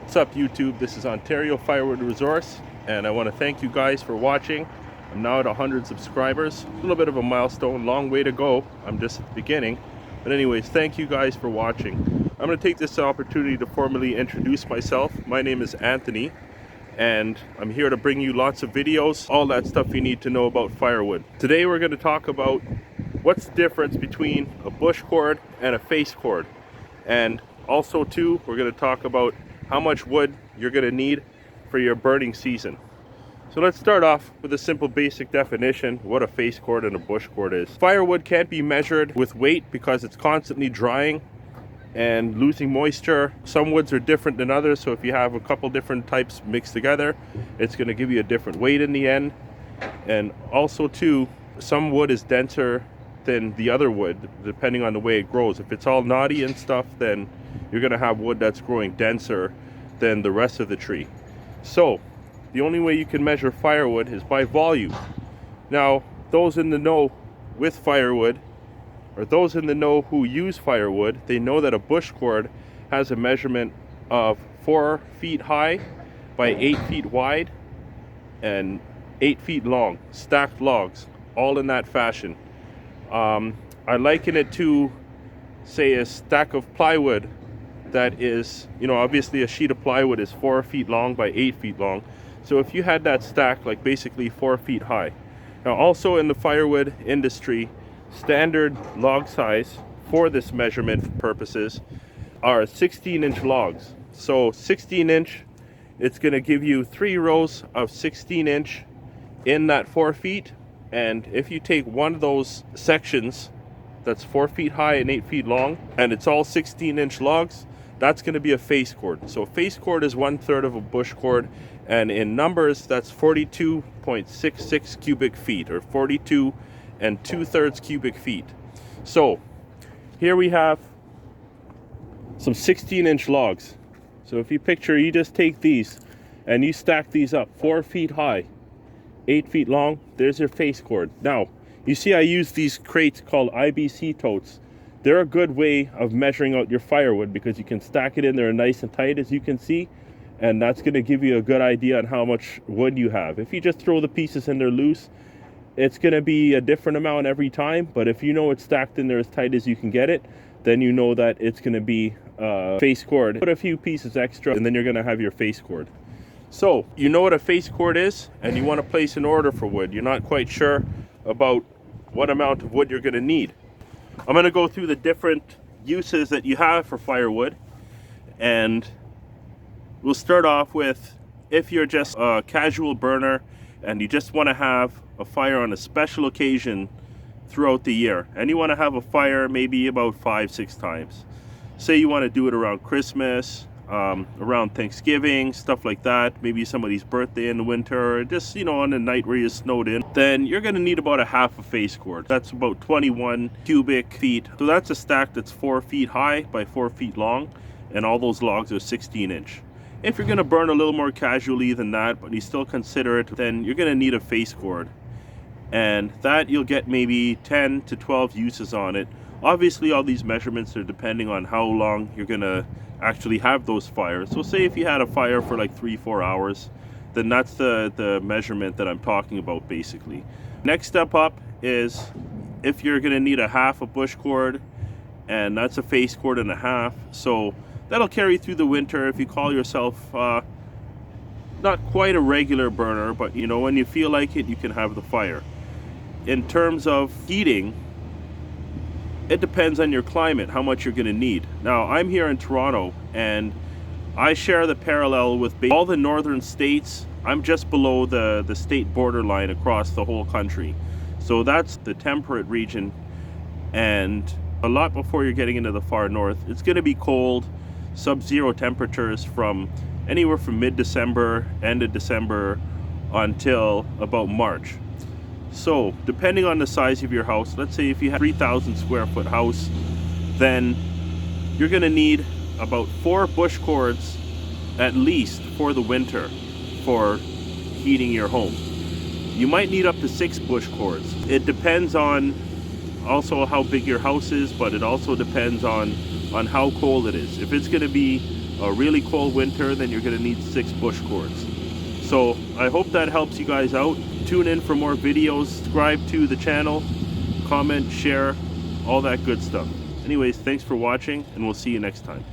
What's up YouTube? This is Ontario Firewood Resource, and I want to thank you guys for watching. I'm now at 100 subscribers. A little bit of a milestone, long way to go. I'm just at the beginning. But anyways, thank you guys for watching. I'm going to take this opportunity to formally introduce myself. My name is Anthony, and I'm here to bring you lots of videos, all that stuff you need to know about firewood. Today we're going to talk about what's the difference between a bush cord and a face cord. And also too, we're going to talk about how much wood you're going to need for your burning season. So let's start off with a simple basic definition what a face cord and a bush cord is. Firewood can't be measured with weight because it's constantly drying and losing moisture. Some woods are different than others, so if you have a couple different types mixed together, it's going to give you a different weight in the end. And also too, some wood is denser than the other wood depending on the way it grows. If it's all knotty and stuff, then you're going to have wood that's growing denser than the rest of the tree. So the only way you can measure firewood is by volume. Now, those in the know with firewood, or those in the know who use firewood, they know that a bush cord has a measurement of 4 feet high by 8 feet wide and 8 feet long, stacked logs, all in that fashion. I liken it to, say, a stack of plywood that is, obviously a sheet of plywood is 4 feet long by 8 feet long. So if you had that stack, like basically 4 feet high. Now also in the firewood industry, standard log size for this measurement purposes are 16-inch logs. So 16-inch, it's going to give you 3 rows of 16-inch in that 4 feet. And if you take one of those sections that's 4 feet high and 8 feet long, and it's all 16-inch logs, that's going to be a face cord. So a face cord is 1/3 of a bush cord, and in numbers that's 42.66 cubic feet, or 42 2/3 cubic feet. So here we have some 16-inch logs. So if you picture, you just take these and you stack these up 4 feet high, 8 feet long, there's your face cord. Now, you see I use these crates called IBC totes. They're a good way of measuring out your firewood because you can stack it in there nice and tight, as you can see, and that's going to give you a good idea on how much wood you have. If you just throw the pieces in there loose, it's going to be a different amount every time, but if you know it's stacked in there as tight as you can get it, then you know that it's going to be a face cord. Put a few pieces extra and then you're going to have your face cord. So you know what a face cord is, and you want to place an order for wood. You're not quite sure about what amount of wood you're going to need. I'm going to go through the different uses that you have for firewood, and we'll start off with if you're just a casual burner and you just want to have a fire on a special occasion throughout the year, and you want to have a fire maybe about 5-6 times. Say you want to do it around Christmas, around Thanksgiving, stuff like that, maybe somebody's birthday in the winter, or just on a night where you're snowed in, then you're going to need about a half a face cord. That's about 21 cubic feet. So that's a stack that's 4 feet high by 4 feet long, and all those logs are 16-inch. If you're going to burn a little more casually than that, but you still consider it, then you're going to need a face cord, and that you'll get maybe 10 to 12 uses on it. Obviously all these measurements are depending on how long you're going to actually have those fires. So say if you had a fire for like 3-4 hours, then that's the measurement that I'm talking about basically. Next step up is if you're going to need a half a bush cord, and that's a face cord and a half. So that'll carry through the winter if you call yourself not quite a regular burner, but when you feel like it, you can have the fire. In terms of heating, it depends on your climate, how much you're going to need. Now, I'm here in Toronto, and I share the parallel with all the northern states. I'm just below the state borderline across the whole country. So that's the temperate region, and a lot before you're getting into the far north, it's going to be cold, sub-zero temperatures from anywhere from mid-December, end of December, until about March. So depending on the size of your house, let's say if you have a 3,000 square foot house, then you're going to need about 4 bush cords at least for the winter for heating your home. You might need up to 6 bush cords. It depends on also how big your house is, but it also depends on how cold it is. If it's going to be a really cold winter, then you're going to need 6 bush cords. So I hope that helps you guys out. Tune in for more videos, subscribe to the channel, comment, share, all that good stuff. Anyways, thanks for watching, and we'll see you next time.